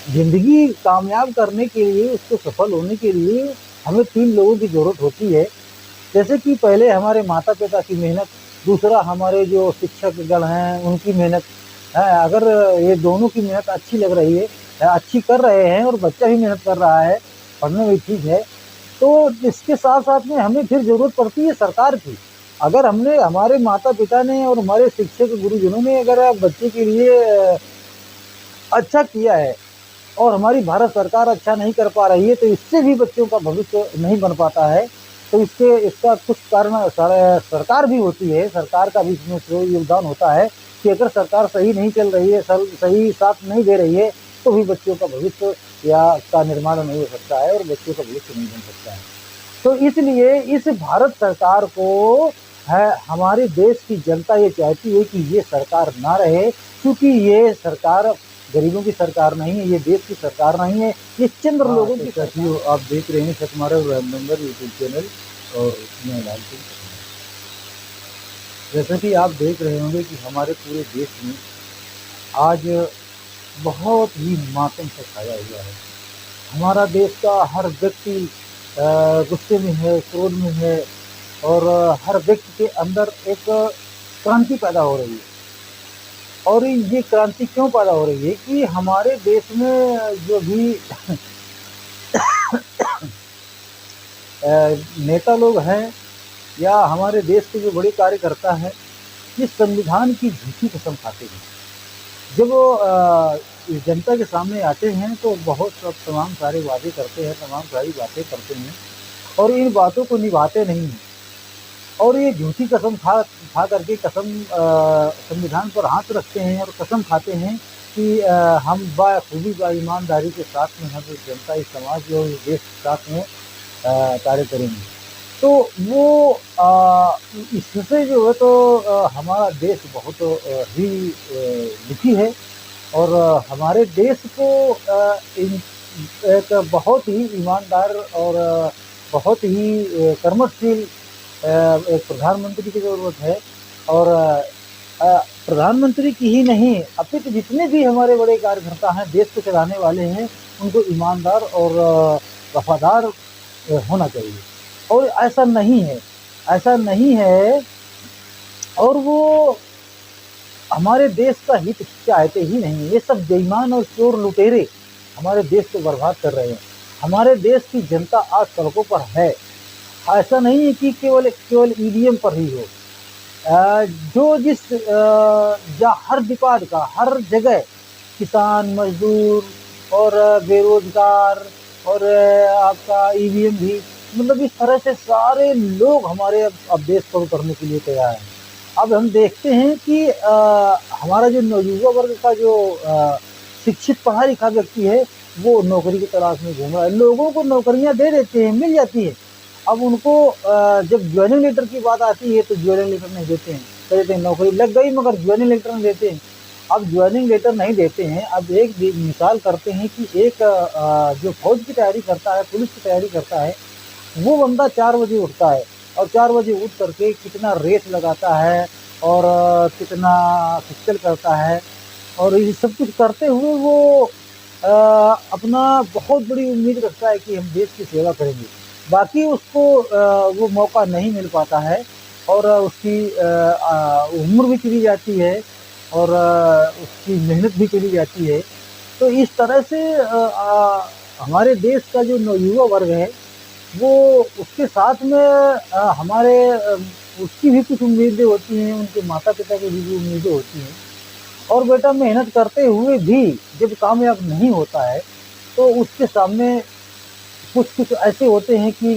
ज़िंदगी कामयाब करने के लिए, उसको सफल होने के लिए हमें 3 लोगों की ज़रूरत होती है। जैसे कि पहले हमारे माता-पिता की मेहनत, दूसरा हमारे जो शिक्षकगण हैं उनकी मेहनत है। अगर ये दोनों की मेहनत अच्छी लग रही है, अच्छी कर रहे हैं और बच्चा भी मेहनत कर रहा है, पढ़ने में ठीक है, तो इसके साथ-साथ में हमें फिर ज़रूरत पड़ती है सरकार की। अगर हमने हमारे माता-पिता ने और हमारे शिक्षक गुरुजनों ने अगर बच्चे के लिए अच्छा किया है और हमारी भारत सरकार अच्छा नहीं कर पा रही है, तो इससे भी बच्चों का भविष्य नहीं बन पाता है। तो इसका कुछ कारण सरकार भी होती है, सरकार का भी इसमें योगदान होता है कि अगर सरकार सही नहीं चल रही है, सही साथ नहीं दे रही है, तो भी बच्चों का भविष्य या का निर्माण नहीं हो सकता है और बच्चों का भविष्य नहीं बन सकता है। तो इसलिए इस भारत सरकार को है, हमारे देश की जनता ये चाहती है कि ये सरकार ना रहे, क्योंकि ये सरकार गरीबों की सरकार नहीं है, ये देश की सरकार नहीं है, ये चंद्र लोगों की साथियों आप देख रहे हैं सतमारा नंबर यूट्यूब चैनल और मैं लाल सिंह। जैसा कि आप देख रहे होंगे कि हमारे पूरे देश में आज बहुत ही मातम सा छाया हुआ है। हमारा देश का हर व्यक्ति गुस्से में है, क्रोध में है और हर व्यक्ति के अंदर एक क्रांति पैदा हो रही है। और ये क्रांति क्यों पैदा हो रही है कि हमारे देश में जो भी नेता लोग हैं या हमारे देश के जो बड़े कार्यकर्ता हैं, ये संविधान की झूठी कसम खाते हैं। जब वो जनता के सामने आते हैं तो बहुत सब तमाम सारे वादे करते हैं, तमाम सारी बातें करते हैं और इन बातों को निभाते नहीं हैं और ये झूठी कसम खा करके संविधान पर हाथ रखते हैं और कसम खाते हैं कि हम बाखूबी ईमानदारी के साथ में हम जनता, इस समाज और इस देश के साथ में कार्य करेंगे। तो वो इससे जो है तो हमारा देश बहुत ही दुखी है और हमारे देश को एक बहुत ही ईमानदार और बहुत ही कर्मठशील एक प्रधानमंत्री की ज़रूरत है और प्रधानमंत्री की ही नहीं, अपितु जितने भी हमारे बड़े कार्यकर्ता हैं, देश को चलाने वाले हैं, उनको ईमानदार और वफादार होना चाहिए और ऐसा नहीं है, ऐसा नहीं है और वो हमारे देश का हित चाहते ही नहीं। ये सब बेईमान और चोर लुटेरे हमारे देश को बर्बाद कर रहे हैं। हमारे देश की जनता आज सड़कों पर है। ऐसा नहीं है कि केवल ईवीएम पर ही हो। जो जिस या हर डिपार्ट का हर जगह किसान, मजदूर और बेरोजगार और आपका ईवीएम भी, मतलब इस तरह से सारे लोग हमारे अब देश पर उतरने के लिए तैयार हैं। अब हम देखते हैं कि हमारा जो नवयुवा वर्ग का जो शिक्षित पढ़ा लिखा व्यक्ति है, वो नौकरी की तलाश में घूम रहा है। लोगों को नौकरियां दे देते हैं, मिल जाती है। अब उनको जब ज्वाइनिंग लेटर की बात आती है तो ज्वाइनिंग लेटर नहीं देते हैं, कहते हैं नौकरी लग गई मगर ज्वाइनिंग लेटर नहीं देते हैं। अब ज्वाइनिंग लेटर नहीं देते हैं। अब एक मिसाल करते हैं कि एक जो फौज की तैयारी करता है, पुलिस की तैयारी करता है, वो बंदा 4 बजे उठता है और 4 बजे उठ करके कितना रेस लगाता है और कितना फिजिकल करता है और ये सब कुछ करते हुए वो अपना बहुत बड़ी उम्मीद रखता है कि हम देश की सेवा करेंगे। बाकी उसको वो मौका नहीं मिल पाता है और उसकी उम्र भी चली जाती है और उसकी मेहनत भी चली जाती है। तो इस तरह से हमारे देश का जो नवयुवा वर्ग है, वो उसके साथ में हमारे उसकी भी कुछ उम्मीदें होती हैं, उनके माता-पिता की भी उम्मीदें होती हैं और बेटा मेहनत करते हुए भी जब कामयाब नहीं होता है, तो उसके सामने कुछ ऐसे होते हैं कि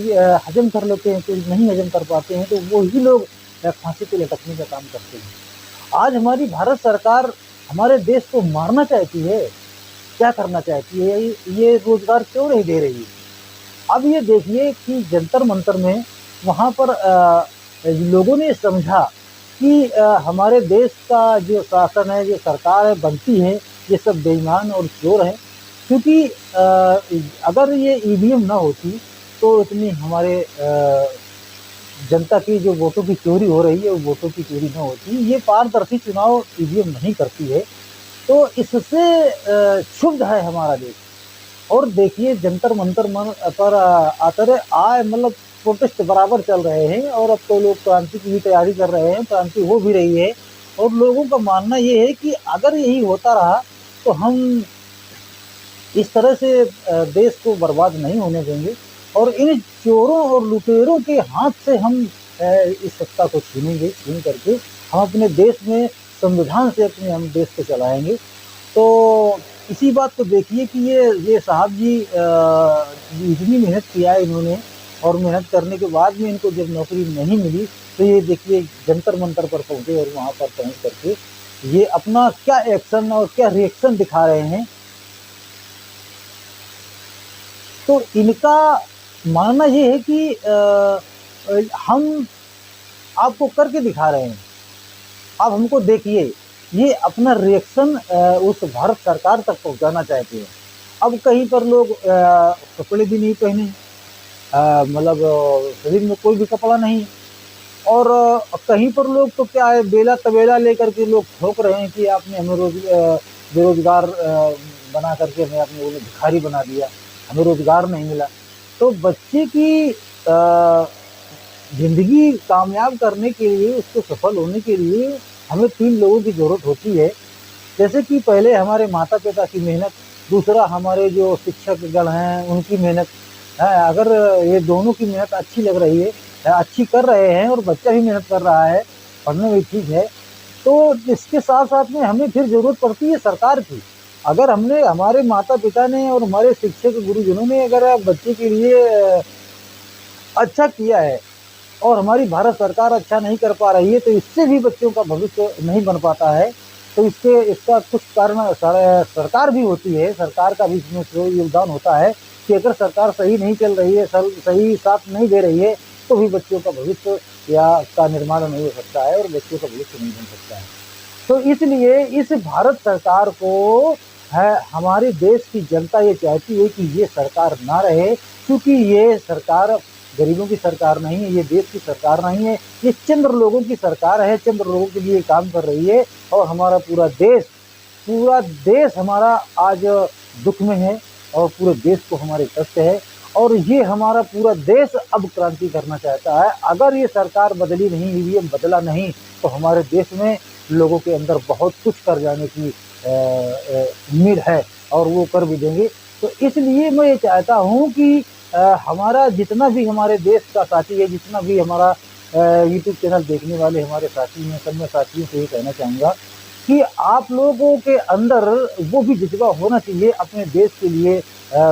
हज़म कर लेते हैं, कुछ नहीं हज़म कर पाते हैं, तो वही लोग फांसी पे लटकने का काम करते हैं। आज हमारी भारत सरकार हमारे देश को मारना चाहती है, क्या करना चाहती है, ये रोज़गार क्यों नहीं दे रही है? अब ये देखिए कि जंतर मंतर में वहाँ पर लोगों ने समझा कि हमारे देश का जो शासन है, जो सरकार है, बनती है, ये सब बेईमान और चोर हैं। क्योंकि अगर ये ईवीएम ना होती तो इतनी हमारे जनता की जो वोटों की चोरी हो रही है, वो वोटों की चोरी ना होती। ये पारदर्शी चुनाव ईवीएम नहीं करती है। तो इससे क्षुब्ध है हमारा देश। और देखिए जंतर मंतर मन पर आतर आए मतलब प्रोटेस्ट बराबर चल रहे हैं, और अब तो लोग क्रांति की भी तैयारी कर रहे हैं, क्रांति हो भी रही है। और लोगों का मानना ये है कि अगर यही होता रहा तो हम इस तरह से देश को बर्बाद नहीं होने देंगे, और इन चोरों और लुटेरों के हाथ से हम इस सत्ता को छीनेंगे, छीन करके हम अपने देश में संविधान से अपने हम देश को चलाएंगे। तो इसी बात को देखिए कि ये साहब जी इतनी मेहनत किया है इन्होंने, और मेहनत करने के बाद में इनको जब नौकरी नहीं मिली तो ये देखिए जंतर मंतर पर पहुंचे, और वहां पर पहुंच करके ये अपना क्या एक्शन और क्या रिएक्शन दिखा रहे हैं। तो इनका मानना ये है कि हम आपको करके दिखा रहे हैं, आप हमको देखिए। ये अपना रिएक्शन उस भारत सरकार तक पहुंचाना चाहते हैं। अब कहीं पर लोग कपड़े भी नहीं पहने, मतलब शरीर में कोई भी कपड़ा नहीं, और कहीं पर लोग तो क्या है, बेला तबेला लेकर के लोग ठोक रहे हैं कि आपने हमें बेरोजगार बना करके हमें आपने बोले भिखारी बना दिया, हमें रोजगार नहीं मिला। तो बच्चे की जिंदगी कामयाब करने के लिए, उसको सफल होने के लिए हमें 3 लोगों की जरूरत होती है। जैसे कि पहले हमारे माता पिता की मेहनत, दूसरा हमारे जो शिक्षक गण हैं उनकी मेहनत है। अगर ये दोनों की मेहनत अच्छी लग रही है, अच्छी कर रहे हैं, और बच्चा भी मेहनत कर रहा है, पढ़ने में ठीक है, तो इसके साथ साथ में हमें फिर जरूरत पड़ती है सरकार की। अगर हमने, हमारे माता पिता ने और हमारे शिक्षक गुरुजनों ने अगर बच्चे के लिए अच्छा किया है, और हमारी भारत सरकार अच्छा नहीं कर पा रही है, तो इससे भी बच्चों का भविष्य नहीं बन पाता है। तो इसका कुछ कारण सरकार भी होती है, सरकार का भी इसमें योगदान होता है कि अगर सरकार सही नहीं चल रही है, सही साथ नहीं दे रही है, तो भी बच्चों का भविष्य या का निर्माण नहीं हो सकता है, और बच्चों का भविष्य नहीं बन सकता है। तो इसलिए इस भारत सरकार को है, हमारे देश की जनता ये चाहती है कि ये सरकार ना रहे, क्योंकि ये सरकार गरीबों की सरकार नहीं है, ये देश की सरकार नहीं है, ये चंद्र लोगों की सरकार है, चंद्र लोगों के लिए काम कर रही है। और हमारा पूरा देश हमारा आज दुख में है, और पूरे देश को हमारे कष्ट है, और ये हमारा पूरा देश अब क्रांति करना चाहता है। अगर ये सरकार बदली नहीं, ईवीएम बदला नहीं, तो हमारे देश में लोगों के अंदर बहुत कुछ कर जाने की उम्मीद है, और वो कर भी देंगे। तो इसलिए मैं ये चाहता हूँ कि हमारा जितना भी हमारे देश का साथी है, जितना भी हमारा यूट्यूब चैनल देखने वाले हमारे साथी हैं, सब मैं साथियों से ये कहना चाहूँगा कि आप लोगों के अंदर वो भी जज्बा होना चाहिए अपने देश के लिए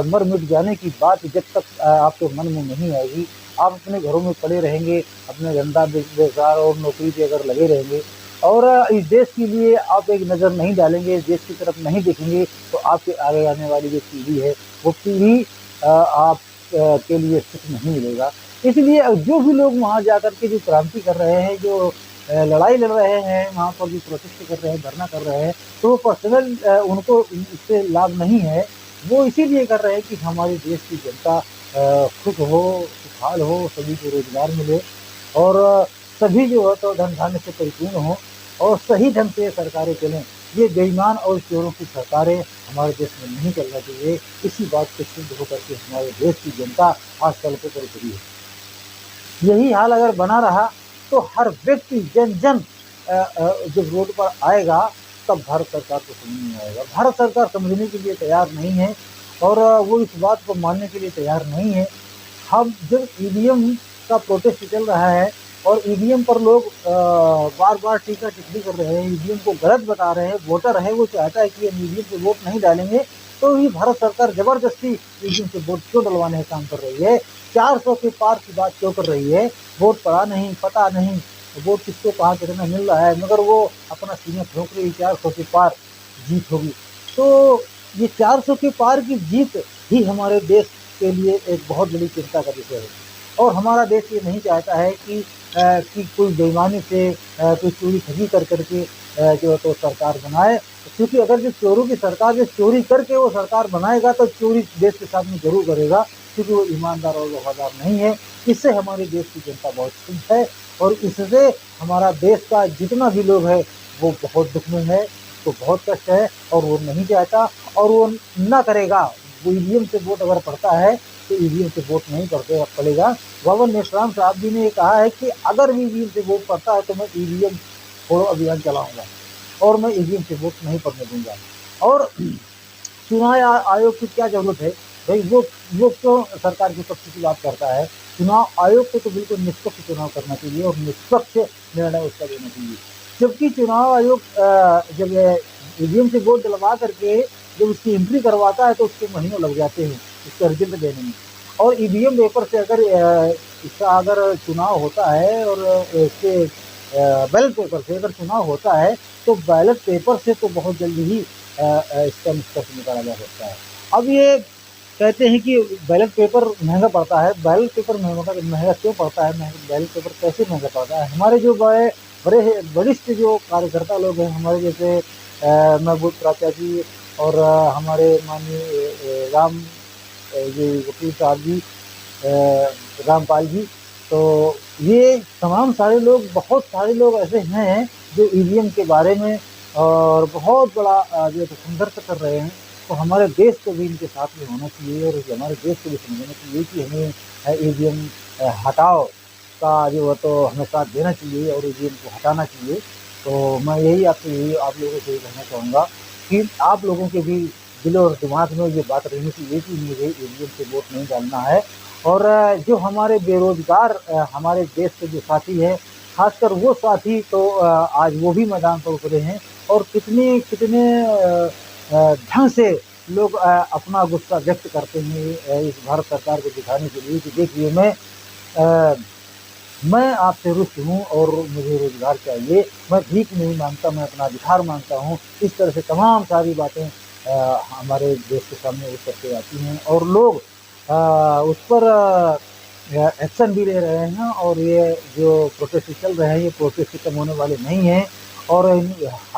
मर मिट जाने की बात जब तक आपके मन में नहीं आएगी। आप अपने घरों में पड़े रहेंगे, अपने धंधा बेकार और नौकरी पे अगर लगे रहेंगे, और इस देश के लिए आप एक नज़र नहीं डालेंगे, इस देश की तरफ नहीं देखेंगे, तो आपके आगे आने वाली जो पीढ़ी है, वो पीढ़ी आप के लिए सुख नहीं मिलेगा। इसलिए जो भी लोग वहाँ जाकर के जो क्रांति कर रहे हैं, जो लड़ाई लड़ रहे हैं, वहाँ पर जो प्रोटेस्ट कर रहे हैं, धरना कर रहे हैं, तो पर्सनल उनको इससे लाभ नहीं है। वो इसीलिए कर रहे हैं कि हमारे देश की जनता खुश हो, खुशहाल हो, सभी को रोजगार मिले, और सभी जो है तो धन धान्य से परिपूर्ण हो, और सही ढंग से सरकारें चलें। ये बेईमान और चोरों की सरकारें हमारे देश में नहीं चलना चाहिए। इसी बात से सिद्ध होकर के हमारे देश की जनता आज सड़कों पर उतरी है। यही हाल अगर बना रहा तो हर व्यक्ति जन जन जब रोड पर आएगा, तब भारत सरकार को समझ नहीं आएगा। भारत सरकार समझने के लिए तैयार नहीं है, और वो इस बात को मानने के लिए तैयार नहीं है। हम जब ईवीएम का प्रोटेस्ट चल रहा है, और ईवीएम पर लोग बार बार टीका टिप्पणी कर रहे हैं, ईवीएम को गलत बता रहे हैं, वोटर है वो चाहता है कि हम ईवीएम से वोट नहीं डालेंगे, तो ये भारत सरकार जबरदस्ती ईवीएम से वोट क्यों डलवाने का काम कर रही है? 400 के पार की बात क्यों कर रही है? वोट पड़ा नहीं, पता नहीं वोट किसको कहाँ कितना मिल रहा है, मगर वो अपना सीना ठोक रही, 400 के पार जीत होगी। तो ये 400 के पार की जीत ही हमारे देश के लिए एक बहुत बड़ी चिंता का विषय है। और हमारा देश ये नहीं चाहता है कि कोई बेईमानी से कोई चोरी ठगी कर करके जो है तो सरकार बनाए, क्योंकि अगर जो चोरों की सरकार जो चोरी करके वो सरकार बनाएगा, तो चोरी देश के साथ में जरूर करेगा, क्योंकि वो ईमानदार और वफादार नहीं है। इससे हमारे देश की जनता बहुत खुश है, और इससे हमारा देश का जितना भी लोग है वो बहुत दुख में है। उसको बहुत कष्ट है और वो नहीं चाहता और वो ना करेगा। वो ईवीएम से वोट अगर पड़ता है तो ईवीएम से वोट नहीं पड़ेगा। बाबा मेश्राम साहब जी ने ये कहा है कि अगर भी ईवीएम से वोट पड़ता है तो मैं ईवीएम छोड़ो अभियान चलाऊंगा और मैं ईवीएम से वोट नहीं पड़ने दूंगा। और चुनाव आयोग की क्या जरूरत है भाई, वो क्यों सरकार के पक्ष की बात करता है। चुनाव आयोग को तो बिल्कुल निष्पक्ष चुनाव करना चाहिए और निष्पक्ष निर्णय उसका देना चाहिए। जबकि चुनाव आयोग जब ईवीएम से वोट डलवा करके जब उसकी एंट्री करवाता है तो उसके महीनों लग जाते हैं उसका रिजल्ट देने में। और ईवीएम पेपर से अगर इसका अगर चुनाव होता है और इसके बैलेट पेपर से अगर चुनाव होता है तो बैलेट पेपर से तो बहुत जल्दी ही इसका निष्कर्ष निकाला जा सकता है। अब ये कहते हैं कि बैलेट पेपर महंगा पड़ता है। बैलेट पेपर महंगा क्यों पड़ता है, बैलेट पेपर कैसे महंगा पड़ता है। हमारे जो बड़े बड़े वरिष्ठ जो कार्यकर्ता लोग हैं, हमारे जैसे महबूब प्राचा जी और हमारे माननीय ये वकील साहब जी, रामपाल जी, तो ये तमाम सारे लोग, बहुत सारे लोग ऐसे हैं जो ईवीएम के बारे में और बहुत बड़ा जो संघर्ष कर रहे हैं। तो हमारे देश को भी इनके साथ में होना चाहिए और हमारे देश को भी समझना चाहिए कि हमें ईवीएम हटाओ का जो है तो हमें साथ देना चाहिए और ईवीएम को हटाना चाहिए। तो मैं यही आप लोगों से कहना चाहूँगा कि आप लोगों के भी दिल और दिमाग में ये बात रहनी चाहिए कि मुझे ईवीएम से वोट नहीं डालना है। और जो हमारे बेरोजगार हमारे देश के जो साथी हैं, खासकर वो साथी तो आज वो भी मैदान पर उतरे हैं और कितने कितने ढंग से लोग अपना गुस्सा व्यक्त करते हैं इस भारत सरकार को दिखाने के लिए कि देखिए मैं आपसे रुष्ट हूँ और मुझे रोजगार चाहिए, मैं भीख नहीं मांगता, मैं अपना अधिकार मांगता हूँ। इस तरह से तमाम सारी बातें हमारे देश के सामने उठ करके आती हैं और लोग उस पर एक्शन भी ले रहे हैं। और ये जो प्रोटेस्ट चल रहे हैं ये प्रोटेस्ट खत्म होने वाले नहीं हैं और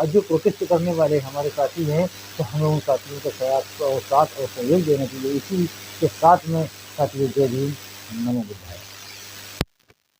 जो प्रोटेस्ट करने वाले हमारे साथी हैं तो हमें उन साथियों का साथ और सहयोग देना चाहिए। इसी के साथ में साथियों जय भीम, नमो बुद्धाय।